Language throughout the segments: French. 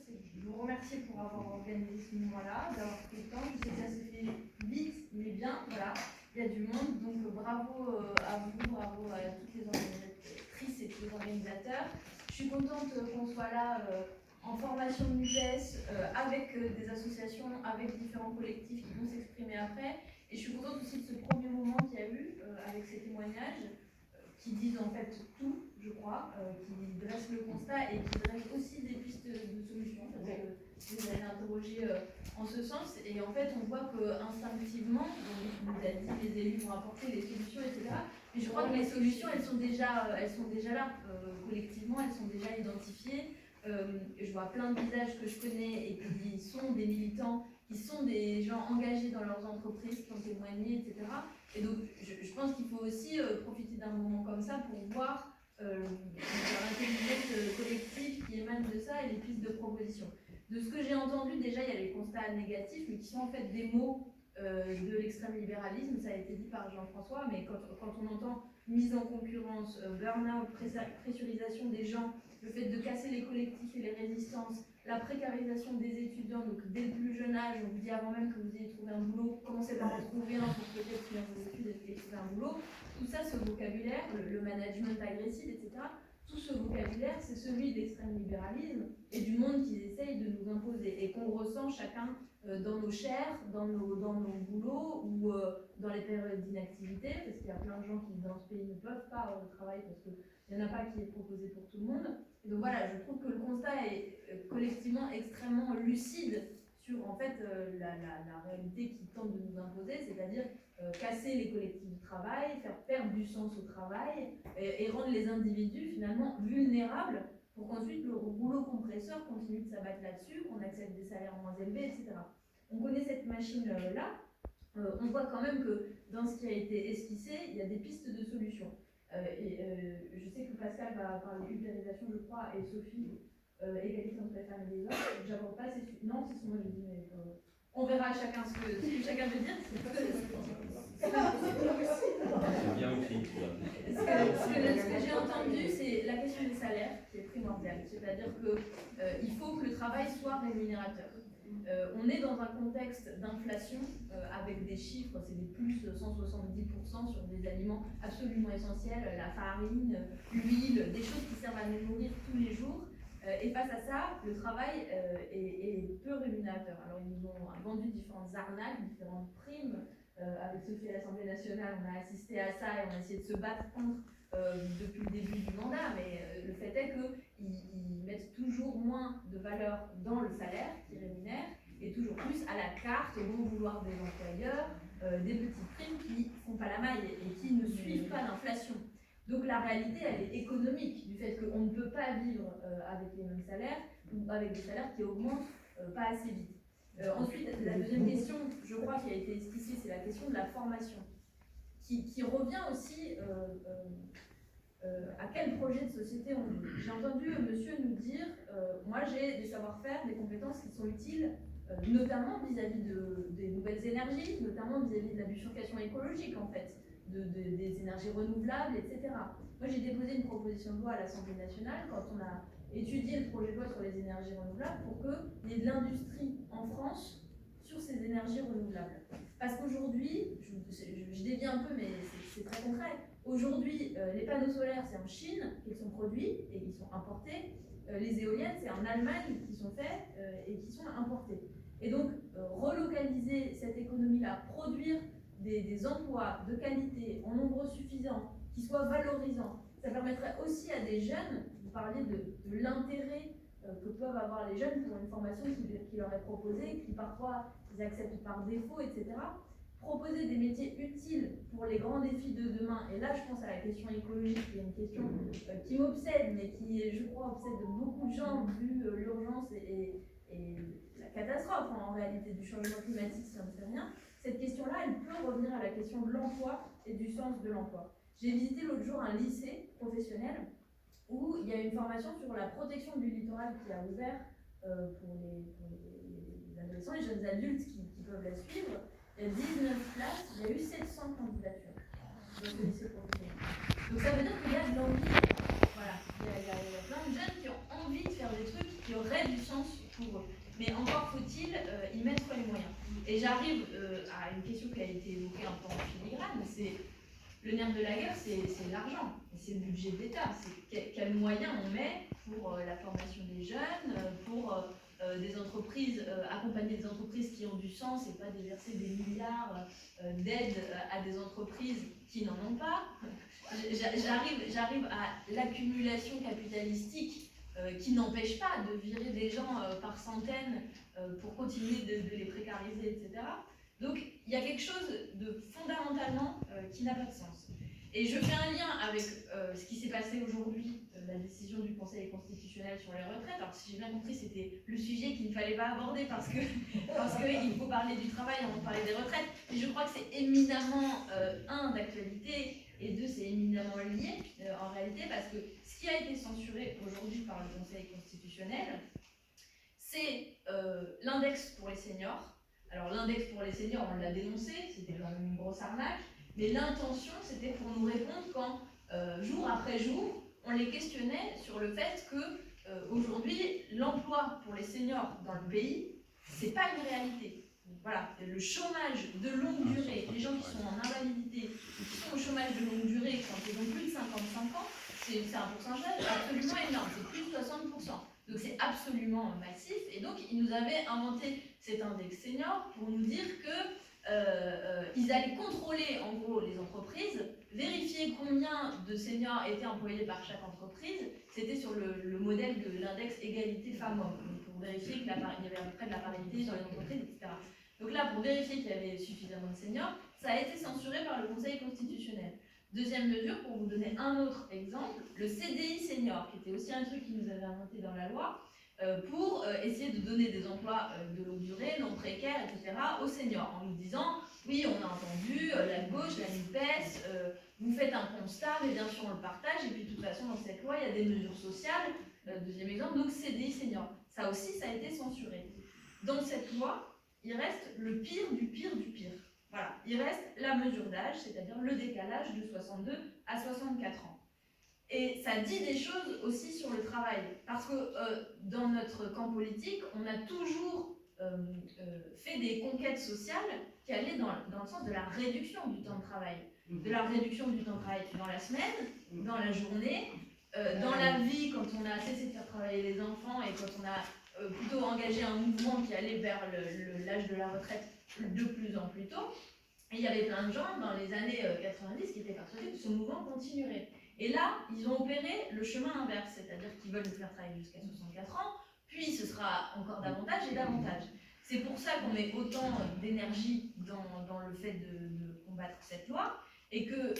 c'est de vous remercier pour avoir organisé ce moment-là, d'avoir pris le temps. Je sais que ça s'est fait vite, mais bien, voilà. Il y a du monde, donc bravo à vous, bravo à toutes les organisatrices et tous les organisateurs. Je suis contente qu'on soit là en formation de NUPES, avec des associations, avec différents collectifs qui vont s'exprimer après. Et je suis contente aussi de ce premier moment qu'il y a eu avec ces témoignages qui disent en fait tout, je crois, qui dressent le constat et qui dressent aussi des pistes de solutions, parce que vous avez interrogé en ce sens. Et en fait, on voit qu'instinctivement, on nous a dit les élus vont apporter les solutions, etc. Mais je crois que les solutions, elles sont déjà là, collectivement, elles sont déjà identifiées. Je vois plein de visages que je connais et qui sont des militants, qui sont des gens engagés dans leurs entreprises, qui ont témoigné, etc. Et donc, je pense qu'il faut aussi profiter d'un moment comme ça pour voir l'intelligence collective qui émane de ça et les pistes de proposition. De ce que j'ai entendu, déjà, il y a les constats négatifs, mais qui sont en fait des mots de l'extrême libéralisme. Ça a été dit par Jean-François, mais quand on entend mise en concurrence, burn-out, pressurisation des gens, le fait de casser les collectifs et les résistances, la précarisation des étudiants, donc dès le plus jeune âge, on vous dit avant même que vous ayez trouvé un boulot, commencez par en trouver un pour peut-être finir vos études et trouver un boulot. Tout ça, ce vocabulaire, le management agressif, etc., tout ce vocabulaire, c'est celui de l'extrême libéralisme et du monde qu'ils essayent de nous imposer et qu'on ressent chacun dans nos chairs, dans nos boulots ou dans les périodes d'inactivité, parce qu'il y a plein de gens qui dans ce pays ne peuvent pas travailler parce qu'il n'y en a pas qui est proposé pour tout le monde. Et donc voilà, je trouve que le constat est collectivement extrêmement lucide sur en fait la réalité qui tente de nous imposer, c'est-à-dire casser les collectifs de travail, faire perdre du sens au travail et rendre les individus finalement vulnérables pour qu'ensuite le rouleau compresseur continue de s'abattre là-dessus, qu'on accepte des salaires moins élevés, etc. On connaît cette machine-là, on voit quand même que dans ce qui a été esquissé, il y a des pistes de solutions. Je sais que Pascal va parler ubérisation, je crois, et Sophie, égalité entre les femmes et les hommes. J'aborde pas ces sujets. Non, c'est ce que moi je dis, mais on verra chacun ce que chacun veut dire. C'est bien aussi. Ce que j'ai entendu, c'est la question des salaires qui est primordiale. C'est-à-dire qu'il faut que le travail soit rémunérateur. On est dans un contexte d'inflation avec des chiffres, c'est des plus 170% sur des aliments absolument essentiels, la farine, l'huile, des choses qui servent à nous nourrir tous les jours. Et face à ça, le travail est peu rémunérateur. Alors ils nous ont vendu différentes arnaques, différentes primes. Avec Sophie à l'Assemblée nationale, on a assisté à ça et on a essayé de se battre contre depuis le début du mandat. Mais le fait est qu'ils mettent toujours moins de valeur dans le salaire qui rémunère et toujours plus à la carte, au bon vouloir des employeurs, des petites primes qui ne font pas la maille et qui ne suivent pas l'inflation. Donc la réalité, elle est économique, du fait qu'on ne peut pas vivre avec les mêmes salaires ou avec des salaires qui augmentent pas assez vite. Ensuite, la deuxième question, je crois, qui a été esquissée, c'est la question de la formation, qui revient aussi à quel projet de société on vit. J'ai entendu monsieur nous dire, moi j'ai des savoir-faire, des compétences qui sont utiles, notamment vis-à-vis des nouvelles énergies, notamment vis-à-vis de la bifurcation écologique en fait, des énergies renouvelables, etc. Moi j'ai déposé une proposition de loi à l'Assemblée nationale quand on a étudié le projet de loi sur les énergies renouvelables pour qu'il y ait de l'industrie en France sur ces énergies renouvelables. Parce qu'aujourd'hui, je dévie un peu mais c'est très concret, aujourd'hui les panneaux solaires c'est en Chine qu'ils sont produits et ils sont importés, les éoliennes c'est en Allemagne qui sont faits et qui sont importés. Et donc relocaliser cette économie-là, produire des emplois de qualité en nombre suffisant, qui soient valorisants, ça permettrait aussi à des jeunes, vous parliez de l'intérêt que peuvent avoir les jeunes pour une formation qui leur est proposée, qui parfois ils acceptent par défaut, etc. Proposer des métiers utiles pour les grands défis de demain, et là je pense à la question écologique, qui est une question qui m'obsède, mais qui, je crois, obsède beaucoup de gens, vu l'urgence et la catastrophe en réalité du changement climatique si on ne fait rien. Cette question-là, elle peut revenir à la question de l'emploi et du sens de l'emploi. J'ai visité l'autre jour un lycée professionnel où il y a une formation sur la protection du littoral qui a ouvert pour les adolescents et jeunes adultes qui peuvent la suivre. Il y a 19 classes, il y a eu 700 candidatures dans ce lycée professionnel. Donc ça veut dire qu'il y a de l'envie. Voilà, il y a plein de jeunes qui ont envie de faire des trucs qui auraient du sens pour eux. Mais encore faut-il y mettre les moyens. Et j'arrive à une question qui a été évoquée un peu en filigrane, c'est le nerf de la guerre, c'est l'argent, c'est le budget de l'État, c'est quels moyens on met pour la formation des jeunes, pour des entreprises, accompagner des entreprises qui ont du sens et pas déverser des milliards d'aides à des entreprises qui n'en ont pas. J'arrive à l'accumulation capitalistique qui n'empêche pas de virer des gens par centaines pour continuer de les précariser, etc. Donc il y a quelque chose de fondamentalement qui n'a pas de sens. Et je fais un lien avec ce qui s'est passé aujourd'hui, la décision du Conseil constitutionnel sur les retraites. Alors si j'ai bien compris, c'était le sujet qu'il ne fallait pas aborder parce qu'il faut parler du travail avant de parler des retraites. Mais je crois que c'est éminemment, un, d'actualité, et deux, c'est éminemment lié en réalité, parce que ce qui a été censuré aujourd'hui par le Conseil constitutionnel, c'est l'index pour les seniors. Alors l'index pour les seniors, on l'a dénoncé, c'était quand même une grosse arnaque, mais l'intention, c'était pour nous répondre quand, jour après jour, on les questionnait sur le fait que aujourd'hui, l'emploi pour les seniors dans le pays, c'est pas une réalité. Voilà, le chômage de longue durée, les gens qui sont en invalidité, ou qui sont au chômage de longue durée quand ils ont plus de 55 ans, c'est un pourcentage absolument énorme, c'est plus de 60%. Donc c'est absolument massif, et donc ils nous avaient inventé cet index senior pour nous dire que ils allaient contrôler en gros les entreprises, vérifier combien de seniors étaient employés par chaque entreprise. C'était sur le modèle de l'index égalité femmes-hommes, pour vérifier qu'il y avait à peu près de la parité dans les entreprises, etc. Donc là, pour vérifier qu'il y avait suffisamment de seniors, ça a été censuré par le Conseil constitutionnel. Deuxième mesure, pour vous donner un autre exemple, le CDI senior, qui était aussi un truc qu'ils nous avaient inventé dans la loi, pour essayer de donner des emplois de longue durée, non précaires, etc., aux seniors, en nous disant, oui, on a entendu, la gauche, la NUPES, vous faites un constat, mais bien sûr on le partage, et puis de toute façon dans cette loi, il y a des mesures sociales. Deuxième exemple, donc CDI senior. Ça aussi, ça a été censuré. Dans cette loi, il reste le pire du pire du pire. Voilà, il reste la mesure d'âge, c'est-à-dire le décalage de 62 à 64 ans. Et ça dit des choses aussi sur le travail, parce que dans notre camp politique, on a toujours fait des conquêtes sociales qui allaient dans le sens de la réduction du temps de travail. De la réduction du temps de travail dans la semaine, dans la journée, dans la vie, quand on a cessé de faire travailler les enfants et quand on a plutôt engagé un mouvement qui allait vers l'âge de la retraite de plus en plus tôt. Et il y avait plein de gens dans les années 90 qui étaient persuadés que ce mouvement continuerait. Et là, ils ont opéré le chemin inverse, c'est-à-dire qu'ils veulent nous faire travailler jusqu'à 64 ans, puis ce sera encore davantage et davantage. C'est pour ça qu'on met autant d'énergie dans le fait de combattre cette loi, et que,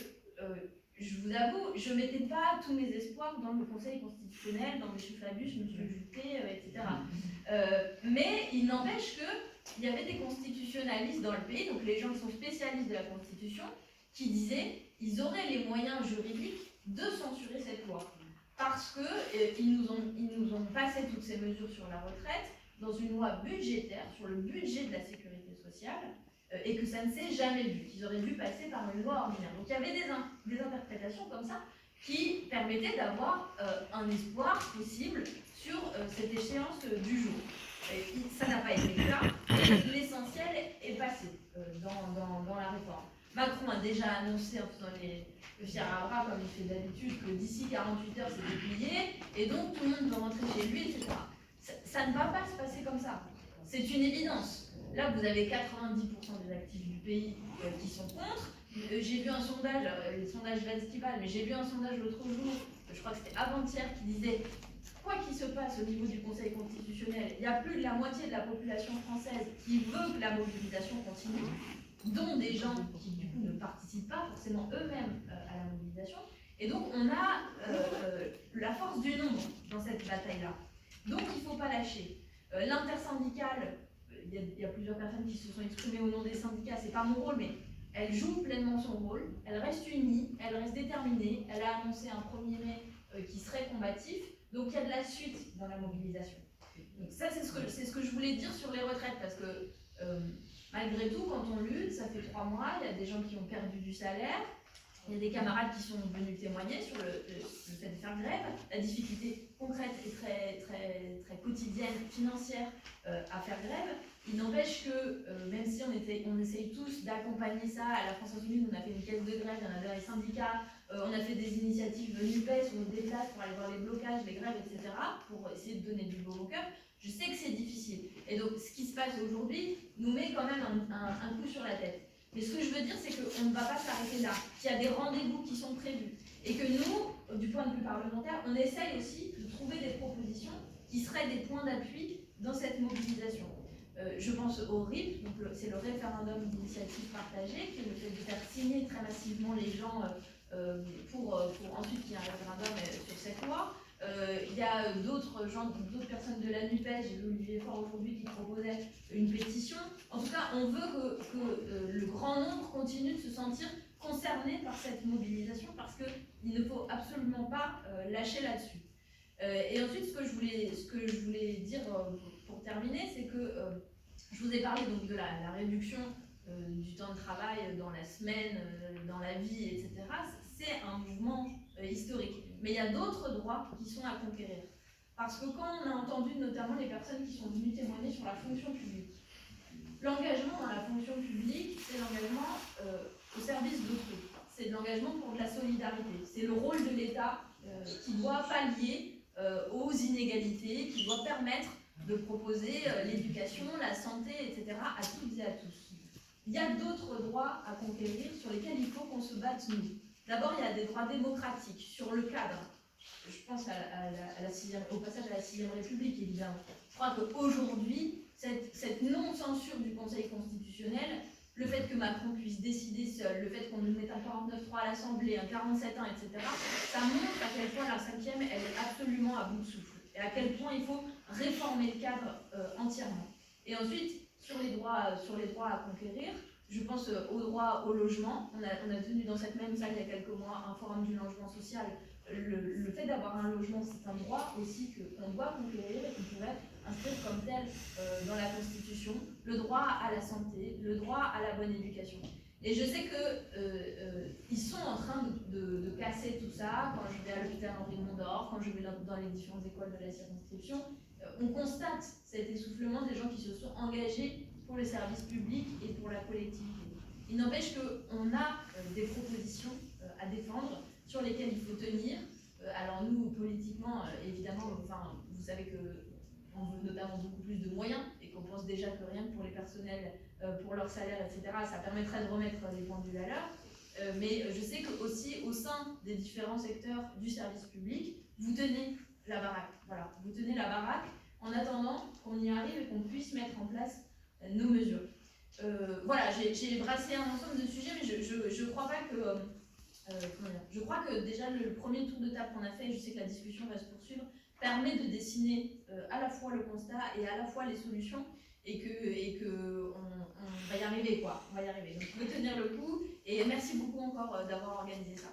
je vous avoue, je ne mettais pas tous mes espoirs dans le Conseil constitutionnel, dans M. Fabius, M. Juppé, etc. Mais il n'empêche qu'il y avait des constitutionnalistes dans le pays, donc les gens qui sont spécialistes de la Constitution, qui disaient qu'ils auraient les moyens juridiques de censurer cette loi. Parce qu'ils nous ont passé toutes ces mesures sur la retraite dans une loi budgétaire, sur le budget de la sécurité sociale, et que ça ne s'est jamais vu, qu'ils auraient dû passer par une loi ordinaire. Donc il y avait des interprétations comme ça qui permettaient d'avoir un espoir possible sur cette échéance du jour. Et ça n'a pas été le cas, l'essentiel est passé dans la réforme. Macron a déjà annoncé en faisant le fier à bras comme il fait d'habitude que d'ici 48 heures c'est déplié et donc tout le monde peut rentrer chez lui, etc. Ça ne va pas se passer comme ça. C'est une évidence. Là, vous avez 90% des actifs du pays qui sont contre. J'ai vu un sondage, les sondages valent qui valent, mais j'ai vu un sondage l'autre jour, je crois que c'était avant-hier, qui disait quoi qu'il se passe au niveau du Conseil constitutionnel, il y a plus de la moitié de la population française qui veut que la mobilisation continue, dont des gens qui du coup ne participent pas forcément eux-mêmes à la mobilisation. Et donc on a la force du nombre dans cette bataille-là. Donc il ne faut pas lâcher. L'intersyndicale, il y a plusieurs personnes qui se sont exprimées au nom des syndicats, c'est pas mon rôle, mais elle joue pleinement son rôle, elle reste unie, elle reste déterminée, elle a annoncé un 1er mai qui serait combatif, donc il y a de la suite dans la mobilisation. Donc ça c'est ce que je voulais dire sur les retraites, parce que malgré tout, quand on lutte, ça fait 3 mois, il y a des gens qui ont perdu du salaire, il y a des camarades qui sont venus témoigner sur le fait de faire grève, la difficulté concrète et très, très, très quotidienne, financière à faire grève. Il n'empêche que, même si on essaye tous d'accompagner ça, à la France Insoumise, on a fait une caisse de grève, il y en a dans les syndicats, on a fait des initiatives NUPES, on se déplace pour aller voir les blocages, les grèves, etc., pour essayer de donner du baume au cœur. Je sais que c'est difficile. Et donc, ce qui se passe aujourd'hui nous met quand même un coup sur la tête. Mais ce que je veux dire, c'est qu'on ne va pas s'arrêter là, qu'il y a des rendez-vous qui sont prévus. Et que nous, du point de vue parlementaire, on essaye aussi de trouver des propositions qui seraient des points d'appui dans cette mobilisation. Je pense au RIP, donc c'est le référendum d'initiative partagée, qui est le fait de faire signer très massivement les gens pour ensuite qu'il y ait un référendum sur cette loi. Il y a d'autres personnes de la NUPES, j'ai vu Olivier Faure aujourd'hui qui proposait une pétition. En tout cas, on veut que le grand nombre continue de se sentir concerné par cette mobilisation parce qu'il ne faut absolument pas lâcher là-dessus. Et ensuite, ce que je voulais dire pour terminer, c'est que je vous ai parlé donc de la réduction du temps de travail dans la semaine, dans la vie, etc. C'est un mouvement historique. Mais il y a d'autres droits qui sont à conquérir. Parce que quand on a entendu notamment les personnes qui sont venues témoigner sur la fonction publique, l'engagement dans la fonction publique, c'est l'engagement au service d'autrui. C'est de l'engagement pour de la solidarité. C'est le rôle de l'État qui doit pallier aux inégalités, qui doit permettre de proposer l'éducation, la santé, etc. à toutes et à tous. Il y a d'autres droits à conquérir sur lesquels il faut qu'on se batte nous. D'abord, il y a des droits démocratiques sur le cadre. Je pense au passage à la 6e République, évidemment. Je crois qu'aujourd'hui, cette non-censure du Conseil constitutionnel, le fait que Macron puisse décider seul, le fait qu'on nous mette un 49.3 à l'Assemblée, un 47.1, etc., ça montre à quel point la 5e, elle est absolument à bout de souffle. Et à quel point il faut réformer le cadre entièrement. Et ensuite, sur les droits à conquérir, je pense au droit au logement. On a tenu dans cette même salle il y a quelques mois un forum du logement social. Le fait d'avoir un logement, c'est un droit aussi qu'on doit conquérir et qui pourrait inscrire comme tel dans la Constitution. Le droit à la santé, le droit à la bonne éducation. Et je sais qu'ils sont en train de casser tout ça. Quand je vais à l'hôpital Henri Mondor, quand je vais dans les différentes écoles de la circonscription, on constate cet essoufflement des gens qui se sont engagés pour les services publics et pour la collectivité. Il n'empêche qu'on a des propositions à défendre sur lesquelles il faut tenir. Alors nous, politiquement, évidemment, vous savez qu'on veut notamment beaucoup plus de moyens et qu'on pense déjà que rien que pour les personnels, pour leur salaire, etc., ça permettrait de remettre les pendules à l'heure. Mais je sais que aussi au sein des différents secteurs du service public, vous tenez la baraque. Voilà, vous tenez la baraque en attendant qu'on y arrive et qu'on puisse mettre en place nos mesures. Voilà, j'ai brassé un ensemble de sujets, mais je crois pas que... je crois que déjà le premier tour de table qu'on a fait, je sais que la discussion va se poursuivre, permet de dessiner à la fois le constat et à la fois les solutions, et que on va y arriver, quoi. On va y arriver. Donc, vous pouvez tenir le coup, et merci beaucoup encore d'avoir organisé ça.